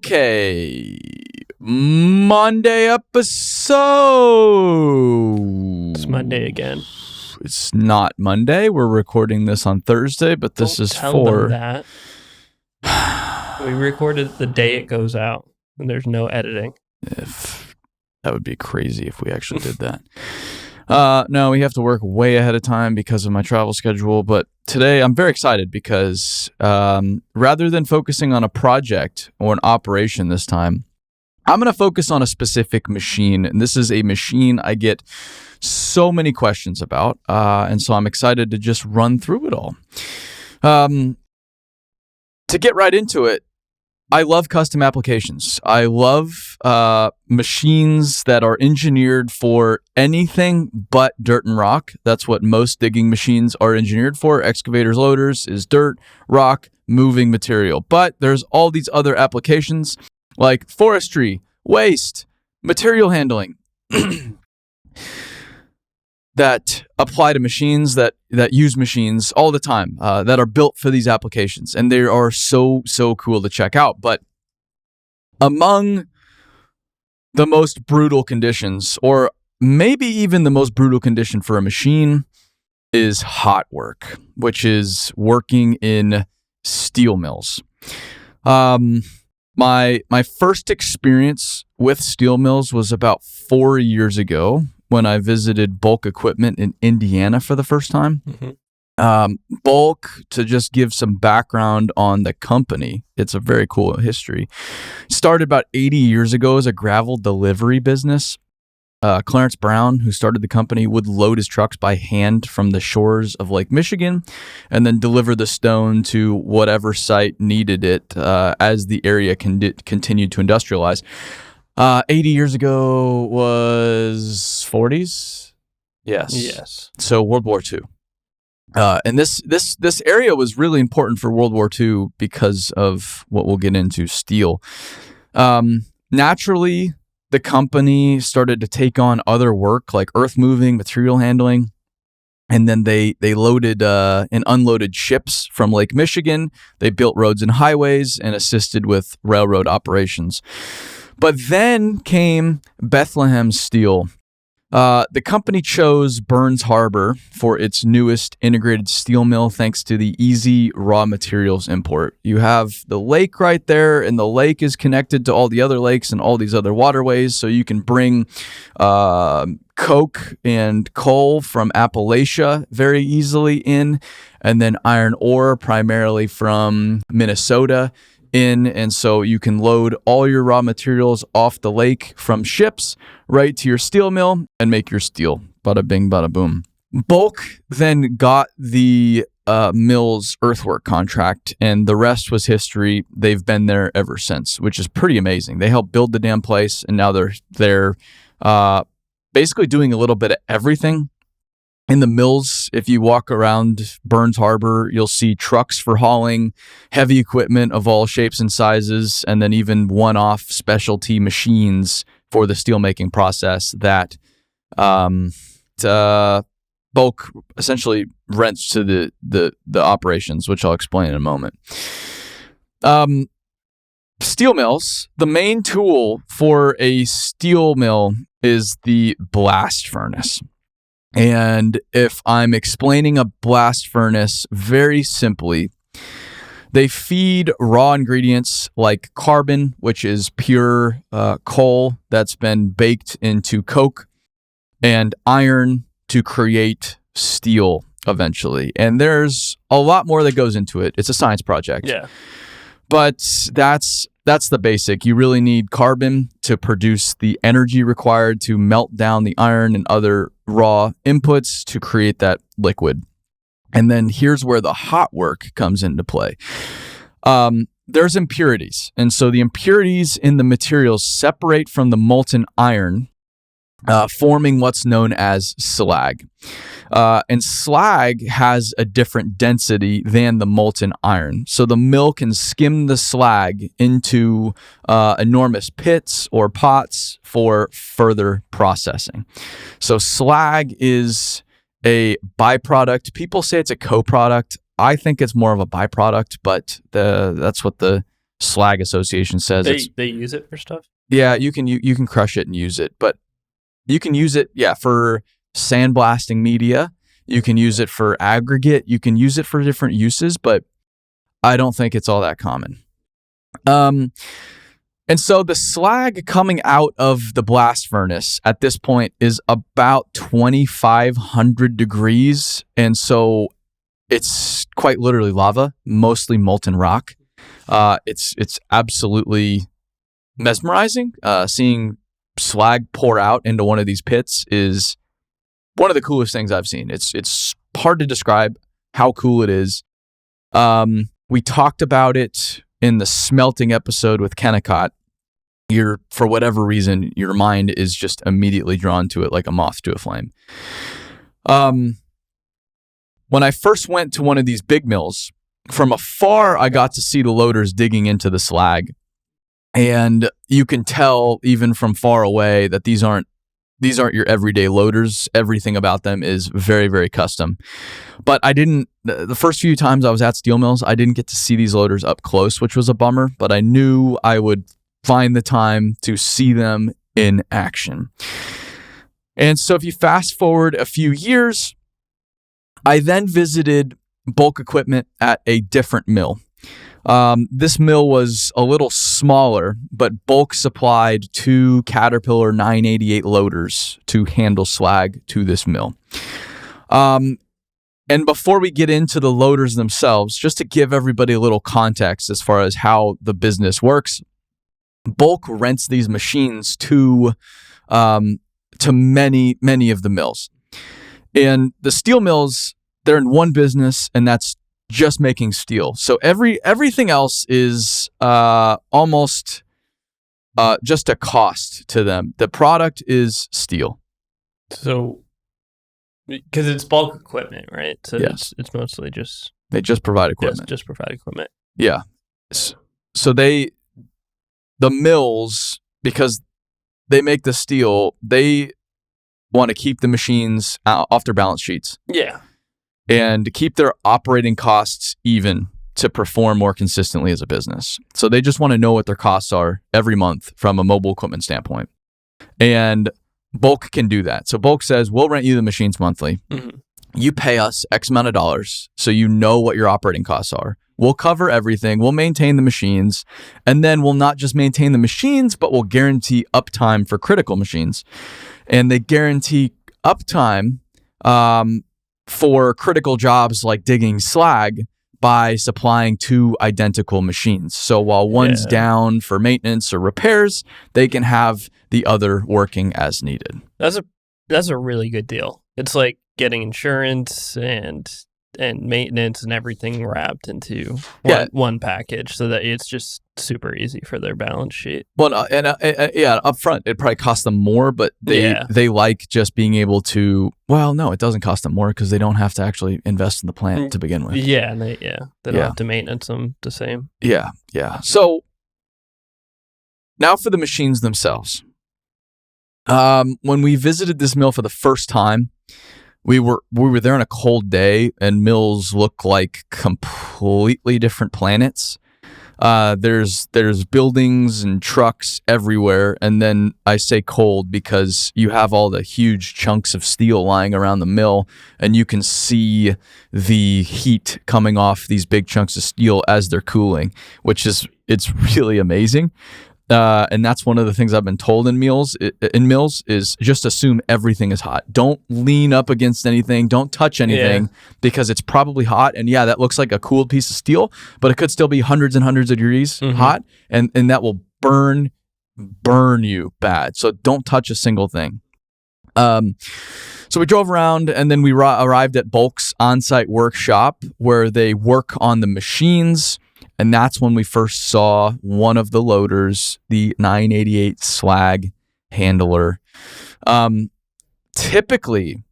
Okay. Monday episode. It's Monday again. It's not Monday. We're recording this on Thursday, but this Don't is tell for them that. We recorded it the day it goes out, and there's no editing. If that would be crazy if we actually did that. No, we have to work way ahead of time because of my travel schedule. But today I'm very excited because rather than focusing on a project or an operation this time, I'm going to focus on a specific machine. And this is a machine I get so many questions about. And so I'm excited to just run through it all. To get right into it, I love custom applications. I love machines that are engineered for anything but dirt and rock. That's what most digging machines are engineered for. Excavators, loaders is dirt, rock, moving material. But there's all these other applications like forestry, waste, material handling that apply to machines that use machines all the time, that are built for these applications. And they are so cool to check out. But among the most brutal conditions, or maybe even the most brutal condition for a machine, is hot work, which is working in steel mills. My first experience with steel mills was about 4 years ago when I visited Bulk Equipment in Indiana for the first time. Mm-hmm. Bulk, to just give some background on the company, it's a very cool history. Started about 80 years ago as a gravel delivery business. Clarence Brown, who started the company, would load his trucks by hand from the shores of Lake Michigan and then deliver the stone to whatever site needed it as the area continued to industrialize. 80 years ago was 40s? Yes. So World War II. And this area was really important for World War II because of what we'll get into, steel. Naturally, the company started to take on other work like earth moving, material handling, and then they loaded and unloaded ships from Lake Michigan. They built roads and highways and assisted with railroad operations. But then came Bethlehem Steel. The company chose Burns Harbor for its newest integrated steel mill thanks to the easy raw materials import. You have the lake right there, and the lake is connected to all the other lakes and all these other waterways, so you can bring coke and coal from Appalachia very easily in, and then iron ore primarily from Minnesota in, and so you can load all your raw materials off the lake from ships right to your steel mill and make your steel. Bada bing, bada boom. Bulk then got the mill's earthwork contract, and the rest was history. They've been there ever since, which is pretty amazing. They helped build the damn place, and now they're basically doing a little bit of everything. In the mills, if you walk around Burns Harbor, you'll see trucks for hauling heavy equipment of all shapes and sizes, and then even one-off specialty machines for the steelmaking process that Bulk essentially rents to the operations, which I'll explain in a moment. Steel mills, the main tool for a steel mill is the blast furnace. And if I'm explaining a blast furnace very simply, they feed raw ingredients like carbon, which is pure coal that's been baked into coke, and iron to create steel eventually. And there's a lot more that goes into it. It's a science project. Yeah. But that's the basic. You really need carbon to produce the energy required to melt down the iron and other raw inputs to create that liquid. And then here's where the hot work comes into play. There's impurities. And so the impurities in the materials separate from the molten iron, forming what's known as slag. And slag has a different density than the molten iron. So the mill can skim the slag into enormous pits or pots for further processing. So slag is a byproduct. People say it's a co-product. I think it's more of a byproduct, but that's what the Slag Association says they use it for stuff. Yeah, you can crush it and use it, but you can use it for sandblasting media. You can use it for aggregate. You can use it for different uses, but I don't think it's all that common. And so the slag coming out of the blast furnace at this point is about 2,500 degrees. And so it's quite literally lava, mostly molten rock. It's absolutely mesmerizing. Seeing slag pour out into one of these pits is one of the coolest things I've seen. It's hard to describe how cool it is. We talked about it in the smelting episode with Kennecott. For whatever reason, your mind is just immediately drawn to it like a moth to a flame. When I first went to one of these big mills, from afar, I got to see the loaders digging into the slag. And you can tell even from far away that these aren't your everyday loaders. Everything about them is very, very custom. But the first few times I was at steel mills, I didn't get to see these loaders up close, which was a bummer, but I knew I would find the time to see them in action. And so if you fast forward a few years, I then visited bulk equipment at a different mill. This mill was a little smaller, but bulk supplied 2 Caterpillar 988 loaders to handle slag to this mill. And before we get into the loaders themselves, just to give everybody a little context as far as how the business works, bulk rents these machines to many, many of the mills. And the steel mills, they're in one business, and that's just making steel. So everything else is almost just a cost to them. The product is steel. So, because it's bulk equipment, right? So yes. It's mostly just they just provide equipment. Just provide equipment. Yeah. So the mills, because they make the steel, they want to keep the machines off their balance sheets. Yeah. And to keep their operating costs even to perform more consistently as a business. So they just want to know what their costs are every month from a mobile equipment standpoint. And bulk can do that. So bulk says, we'll rent you the machines monthly. Mm-hmm. You pay us X amount of dollars so you know what your operating costs are. We'll cover everything. We'll maintain the machines. And then we'll not just maintain the machines, but we'll guarantee uptime for critical machines. And they guarantee uptime for critical jobs like digging slag by supplying 2 identical machines. So while one's down for maintenance or repairs, they can have the other working as needed. That's a really good deal. It's like getting insurance and maintenance and everything wrapped into one package, so that it's just super easy for their balance sheet. Well, up front, it probably costs them more, but they like just being able to. Well, no, it doesn't cost them more because they don't have to actually invest in the plant to begin with. Yeah, and they don't have to maintenance them the same. Yeah. So now for the machines themselves. When we visited this mill for the first time, we were there on a cold day, and mills look like completely different planets. There's buildings and trucks everywhere, and then I say cold because you have all the huge chunks of steel lying around the mill, and you can see the heat coming off these big chunks of steel as they're cooling, it's really amazing. And that's one of the things I've been told in mills is just assume everything is hot. Don't lean up against anything. Don't touch anything because it's probably hot. And that looks like a cooled piece of steel, but it could still be hundreds and hundreds of degrees hot, and that will burn you bad. So don't touch a single thing. So we drove around, and then we arrived at Bulk's on-site workshop where they work on the machines. And that's when we first saw one of the loaders, the 988 slag handler. Typically,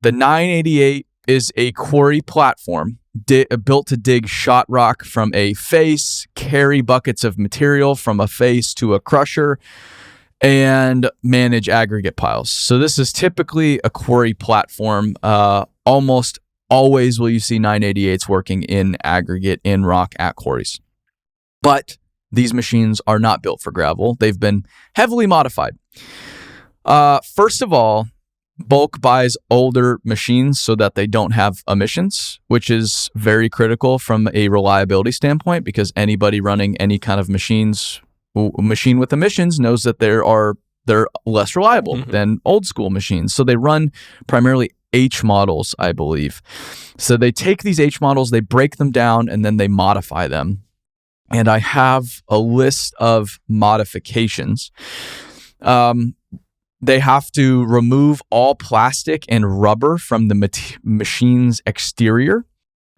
the 988 is a quarry platform built to dig shot rock from a face, carry buckets of material from a face to a crusher, and manage aggregate piles. So this is typically a quarry platform. Almost always will you see 988s working in aggregate in rock at quarries. But These machines are not built for gravel. They've been heavily modified. First of all, bulk buys older machines so that they don't have emissions, which is very critical from a reliability standpoint, because anybody running any kind of machine with emissions knows that they're less reliable than old school machines. So they run primarily H models, I believe. So they take these H models, they break them down, and then they modify them. And I have a list of modifications. They have to remove all plastic and rubber from the machine's exterior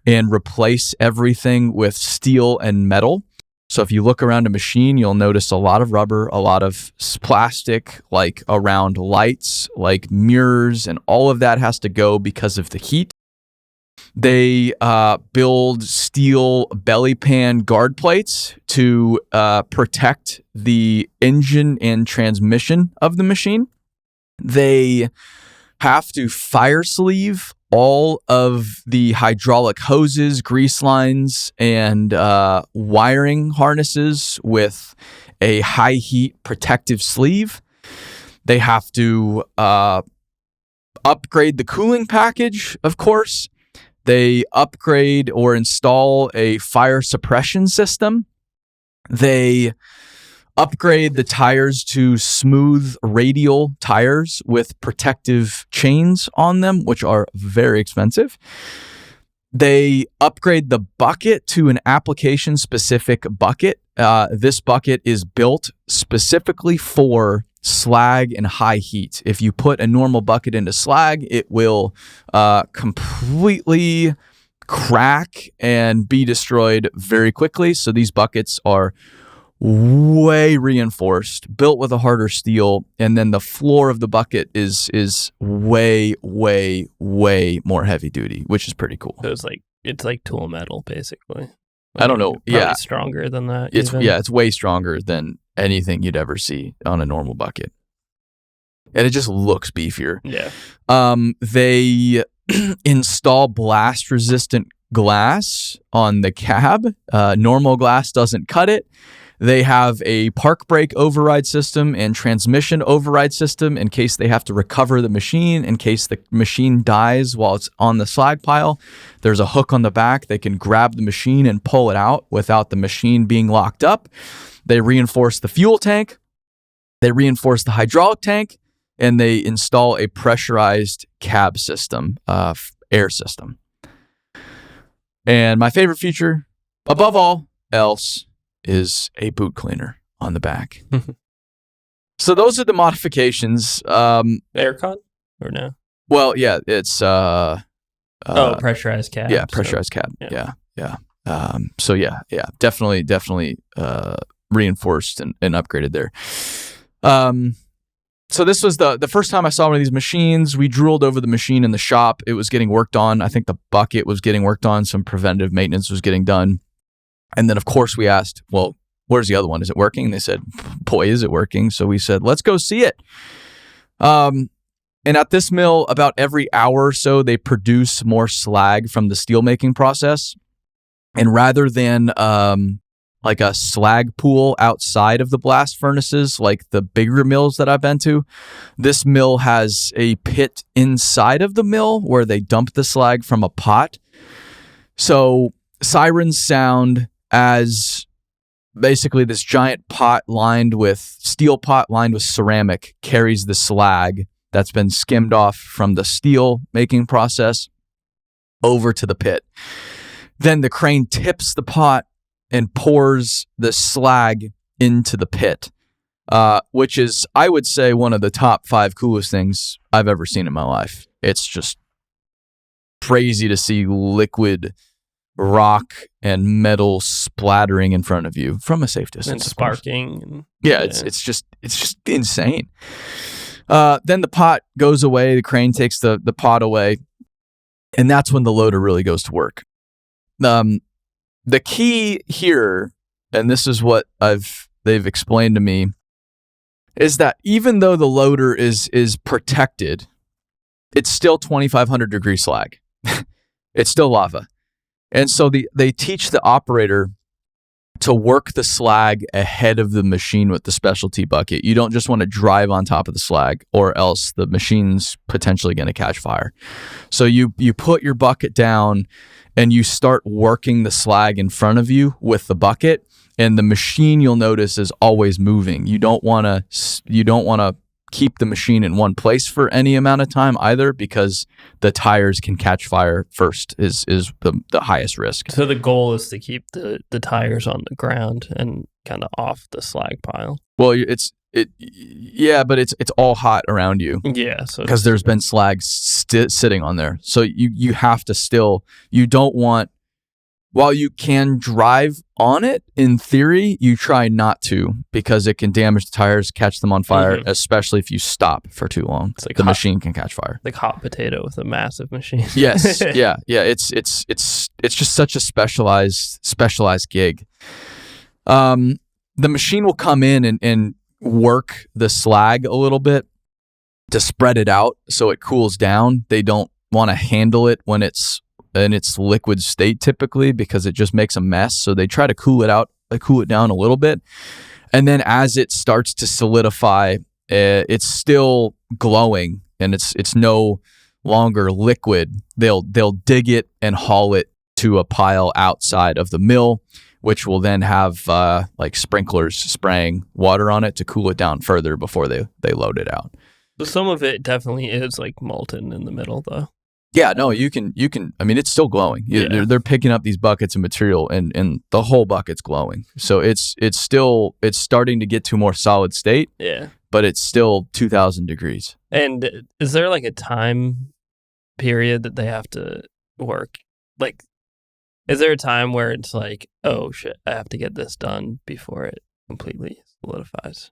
and replace everything with steel and metal. So if you look around a machine, you'll notice a lot of rubber, a lot of plastic, like around lights, like mirrors, and all of that has to go because of the heat. They build steel belly pan guard plates to protect the engine and transmission of the machine. They have to fire sleeve all of the hydraulic hoses, grease lines, and wiring harnesses with a high heat protective sleeve. They have to upgrade the cooling package, of course. They upgrade or install a fire suppression system. They upgrade the tires to smooth radial tires with protective chains on them, which are very expensive. They upgrade the bucket to an application-specific bucket. This bucket is built specifically for slag and high heat. If you put a normal bucket into slag, it will completely crack and be destroyed very quickly. So these buckets are way reinforced, built with a harder steel, and then the floor of the bucket is way more heavy duty, which is pretty cool. So it's like tool metal, basically. I don't know. Yeah, stronger than that. It's way stronger than anything you'd ever see on a normal bucket, and it just looks beefier. Yeah. They install blast resistant glass on the cab. Normal glass doesn't cut it. They have a park brake override system and transmission override system in case they have to recover the machine, in case the machine dies while it's on the slag pile. There's a hook on the back. They can grab the machine and pull it out without the machine being locked up. They reinforce the fuel tank. They reinforce the hydraulic tank, and they install a pressurized cab system, air system. And my favorite feature, above all else, is a boot cleaner on the back. So those are the modifications. Aircon or no? Well, yeah, it's pressurized cab. Yeah, pressurized cab. Yeah. So definitely reinforced and upgraded there. So this was the first time I saw one of these machines. We drooled over the machine in the shop. It was getting worked on. I think the bucket was getting worked on. Some preventative maintenance was getting done. And then, of course, we asked, well, where's the other one? Is it working? And they said, boy, is it working. So we said, let's go see it. And at this mill, about every hour or so, they produce more slag from the steelmaking process. And rather than like a slag pool outside of the blast furnaces, like the bigger mills that I've been to, this mill has a pit inside of the mill where they dump the slag from a pot. So sirens sound as basically this giant steel pot lined with ceramic carries the slag that's been skimmed off from the steel making process over to the pit. Then the crane tips the pot and pours the slag into the pit, which is, I would say, one of the top 5 coolest things I've ever seen in my life. It's just crazy to see liquid rock and metal splattering in front of you from a safe distance, and sparking. It's just insane. Then the pot goes away. The crane takes the pot away, and that's when the loader really goes to work. The key here, and this is what they've explained to me, is that even though the loader is protected, it's still 2,500 degree slag. It's still lava. And so they teach the operator to work the slag ahead of the machine with the specialty bucket. You don't just want to drive on top of the slag, or else the machine's potentially going to catch fire. So you put your bucket down and you start working the slag in front of you with the bucket, and the machine, you'll notice, is always moving. You don't want to keep the machine in one place for any amount of time either, because the tires can catch fire first is the highest risk. So the goal is to keep the tires on the ground and kind of off the slag pile. Well, but it's all hot around you. Yeah, so because there's been slag sitting on there. So you have to still, you don't want, while you can drive on it, in theory, you try not to, because it can damage the tires, catch them on fire, especially if you stop for too long. It's like the machine can catch fire. Like hot potato with a massive machine. Yes, yeah. It's just such a specialized gig. The machine will come in and work the slag a little bit to spread it out so it cools down. They don't want to handle it when it's in its liquid state typically, because it just makes a mess. So they try to cool it down a little bit. And then as it starts to solidify, it's still glowing and it's no longer liquid. They'll dig it and haul it to a pile outside of the mill, which will then have like sprinklers spraying water on it to cool it down further before they load it out. So some of it definitely is like molten in the middle though. Yeah, no, you can, I mean, it's still glowing. They're picking up these buckets of material and the whole bucket's glowing. So it's starting to get to a more solid state. Yeah. But it's still 2,000 degrees. And is there like a time period that they have to work? Like, is there a time where it's like, oh shit, I have to get this done before it completely solidifies?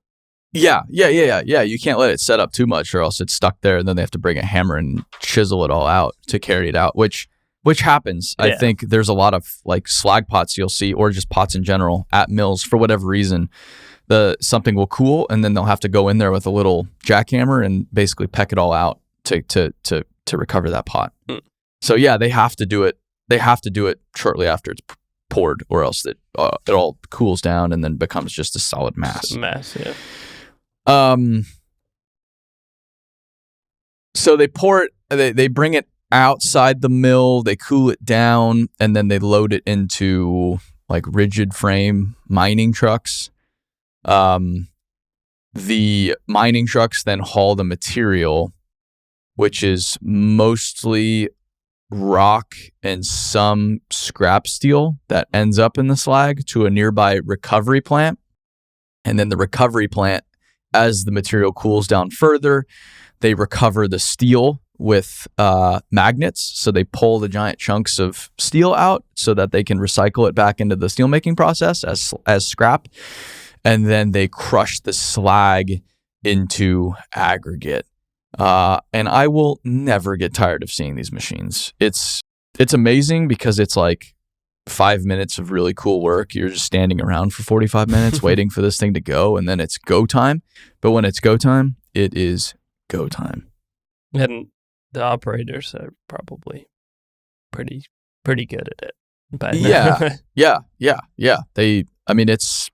Yeah. You can't let it set up too much, or else it's stuck there, and then they have to bring a hammer and chisel it all out to carry it out, which happens. Yeah. I think there's a lot of like slag pots you'll see, or just pots in general at mills for whatever reason. Something will cool, and then they'll have to go in there with a little jackhammer and basically peck it all out to recover that pot. So yeah, they have to do it. They have to do it shortly after it's poured, or else it all cools down and then becomes just a solid mass. Yeah. So they pour it, they bring it outside the mill, they cool it down, and then they load it into like rigid frame mining trucks. The mining trucks then haul the material, which is mostly rock and some scrap steel that ends up in the slag, to a nearby recovery plant. And then the recovery plant, as the material cools down further, they recover the steel with magnets. So they pull the giant chunks of steel out so that they can recycle it back into the steelmaking process as scrap. And then they crush the slag into aggregate. And I will never get tired of seeing these machines. It's amazing because it's like 5 minutes of really cool work. You're just standing around for 45 minutes waiting for this thing to go, and then it's go time. But when it's go time, it is go time. And the operators are probably pretty good at it. Yeah. It's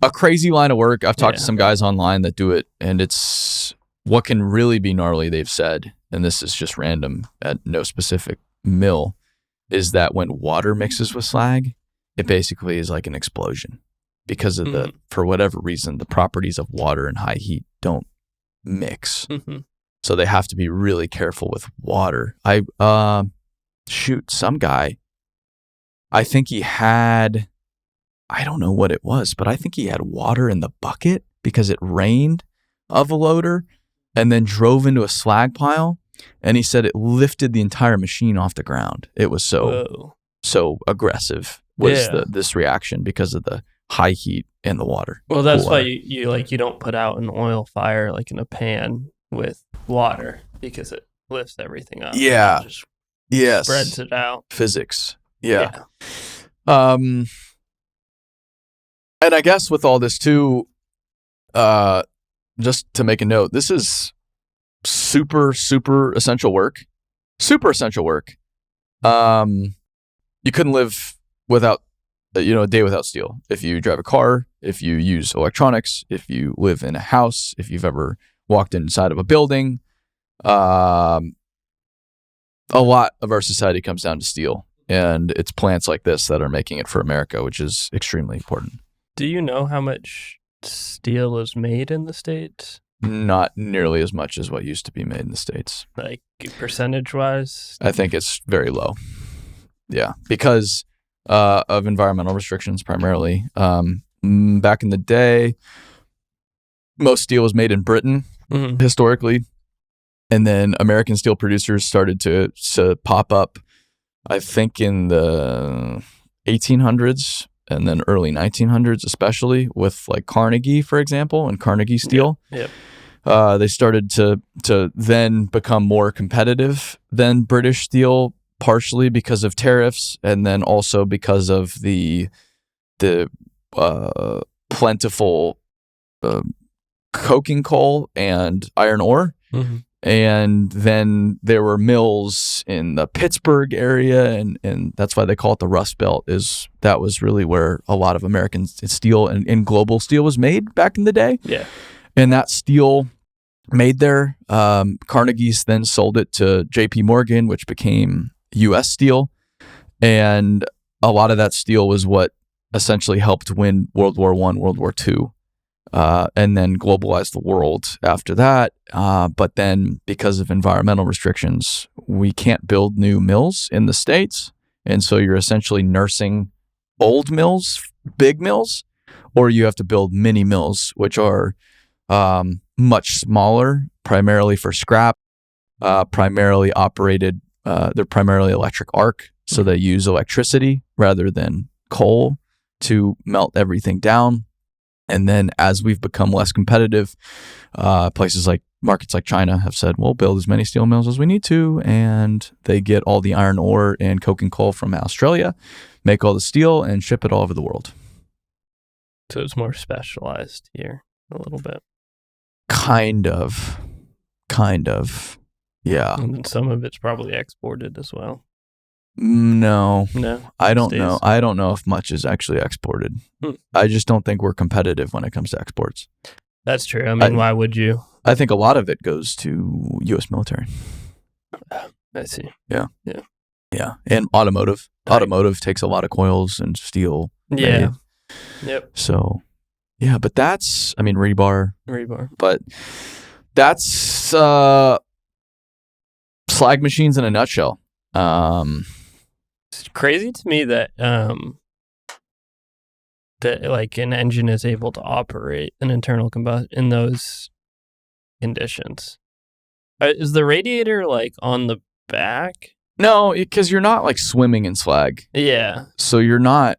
a crazy line of work. I've talked to some guys online that do it, and it's what can really be gnarly, they've said, and this is just random at no specific mill, is that when water mixes with slag, it basically is like an explosion because of for whatever reason, the properties of water and high heat don't mix. So they have to be really careful with water. Some guy, I think he had, I don't know what it was, but I think he had water in the bucket because it rained of a loader, and then drove into a slag pile. And he said it lifted the entire machine off the ground. It was so aggressive was this reaction because of the high heat and the water. Well, that's why you don't put out an oil fire like in a pan with water, because it lifts everything up. Yeah. Just spreads it out. Physics. Yeah. And I guess with all this too, just to make a note, this is super essential work. Super essential work. You couldn't live without a day without steel. If you drive a car, if you use electronics, if you live in a house, if you've ever walked inside of a building, a lot of our society comes down to steel. And it's plants like this that are making it for America, which is extremely important. Do you know how much steel is made in the States? Not nearly as much as what used to be made in the States. Like percentage-wise? I think it's very low. Yeah, because of environmental restrictions primarily. Back in the day, most steel was made in Britain historically. And then American steel producers started to pop up, I think, in the 1800s and then early 1900s, especially with like Carnegie, for example, and Carnegie Steel. They started to then become more competitive than British steel, partially because of tariffs, and then also because of the plentiful coking coal and iron ore. And then there were mills in the Pittsburgh area, and that's why they call it the Rust Belt. That was really where a lot of American steel and global steel was made back in the day. Yeah, and that steel made there, Carnegie's then sold it to J.P. Morgan, which became U.S. Steel, and a lot of that steel was what essentially helped win World War I, World War II. And then globalize the world after that. But then because of environmental restrictions, we can't build new mills in the States. And so you're essentially nursing old mills, big mills, or you have to build mini mills, which are much smaller, primarily for scrap, primarily operated. They're primarily electric arc. So they use electricity rather than coal to melt everything down. And then as we've become less competitive, markets like China have said, we'll build as many steel mills as we need to. And they get all the iron ore and coking coal from Australia, make all the steel, and ship it all over the world. So it's more specialized here a little bit. Kind of. Yeah. And some of it's probably exported as well. No, I don't Stays. know. I don't know if much is actually exported. I just don't think we're competitive when it comes to exports. That's true. I mean, why would you? I think a lot of it goes to U.S. military. I see. Yeah. And automotive. Right. Automotive takes a lot of coils and steel. Yeah. Made. Yep. So, yeah, but that's, rebar. But that's slag machines in a nutshell. It's crazy to me that that like an engine is able to operate an internal combustion in those conditions. Is the radiator like on the back? No, because you're not like swimming in slag. Yeah. So you're not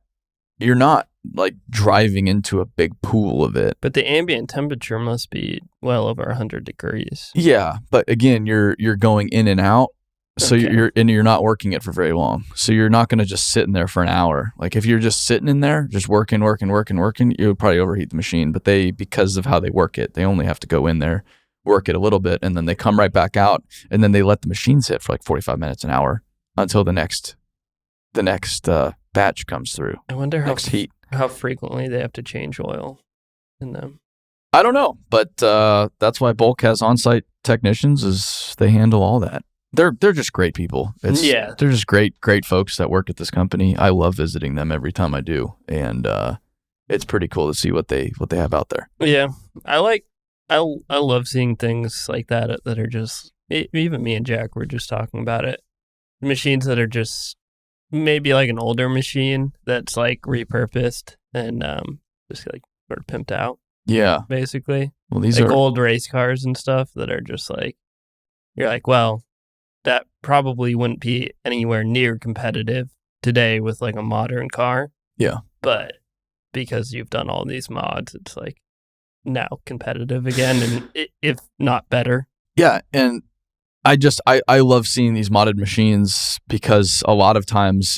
like driving into a big pool of it. But the ambient temperature must be well over 100 degrees. Yeah, but again, you're going in and out. So Okay. you're not working it for very long. So you're not going to just sit in there for an hour. Like if you're just sitting in there, just working, you would probably overheat the machine. But because of how they work it, they only have to go in there, work it a little bit, and then they come right back out, and then they let the machine sit for like 45 minutes, an hour until the next batch comes through. I wonder heat. How frequently they have to change oil in them. I don't know, but that's why Bulk has on-site technicians, is they handle all that. They're just great people. They're just great folks that work at this company. I love visiting them every time I do, and it's pretty cool to see what they have out there. Yeah, I love seeing things like that are just, even me and Jack were just talking about it. Machines that are just maybe like an older machine that's like repurposed and just like sort of pimped out. Yeah, basically. Well, these like are old race cars and stuff that are just like, you're like, well, that probably wouldn't be anywhere near competitive today with like a modern car. Yeah. But because you've done all these mods, it's like now competitive again, and if not better. Yeah, and I love seeing these modded machines because a lot of times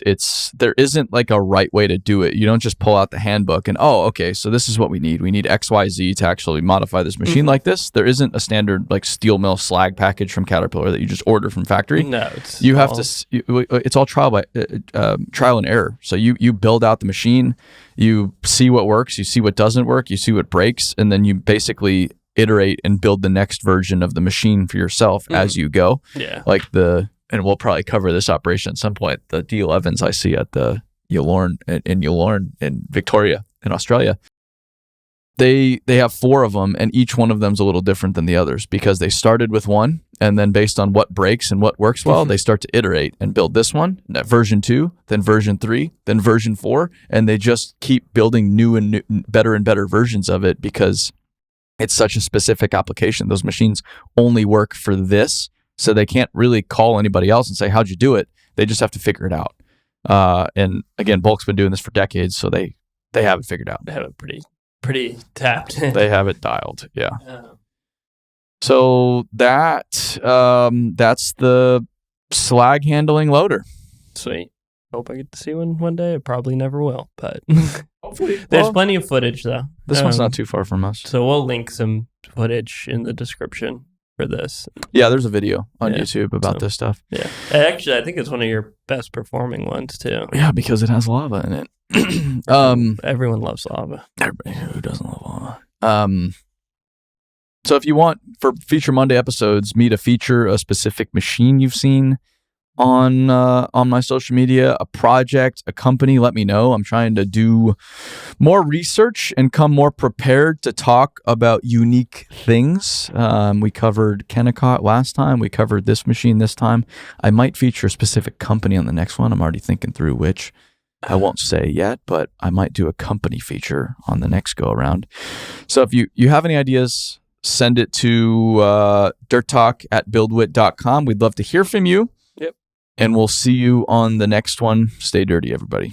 there isn't like a right way to do it. You don't just pull out the handbook and, oh, okay, so this is what we need. We need XYZ to actually modify this machine like this. There isn't a standard like steel mill slag package from Caterpillar that you just order from factory. No, it's all trial and error. So you build out the machine, you see what works, you see what doesn't work, you see what breaks, and then you basically iterate and build the next version of the machine for yourself as you go. Yeah. Like and we'll probably cover this operation at some point. The D11s I see at the Yallourn in Victoria in Australia. They have 4 of them, and each one of them's a little different than the others because they started with one, and then based on what breaks and what works well, they start to iterate and build this one, version 2, then version 3, then version 4, and they just keep building new and better versions of it because it's such a specific application. Those machines only work for this, so they can't really call anybody else and say, how'd you do it? They just have to figure it out. And again, Bulk's been doing this for decades, so they have it figured out. They have it pretty tapped. They have it dialed, yeah. So that's the slag handling loader. Sweet. Hope I get to see one day. I probably never will, but hopefully. There's plenty of footage though. This one's not too far from us. So we'll link some footage in the description for this. Yeah, there's a video on YouTube about this stuff. Yeah. Actually, I think it's one of your best performing ones too. Yeah, because it has lava in it. Everyone loves lava. Everybody who doesn't love lava. So if you want, for Feature Monday episodes, me to feature a specific machine you've seen on my social media, a project, a company, let me know. I'm trying to do more research and come more prepared to talk about unique things. We covered Kennecott last time. We covered this machine this time. I might feature a specific company on the next one. I'm already thinking through which. I won't say yet, but I might do a company feature on the next go around. So if you have any ideas, send it to dirttalk@buildwit.com. We'd love to hear from you. Yep. And we'll see you on the next one. Stay dirty, everybody.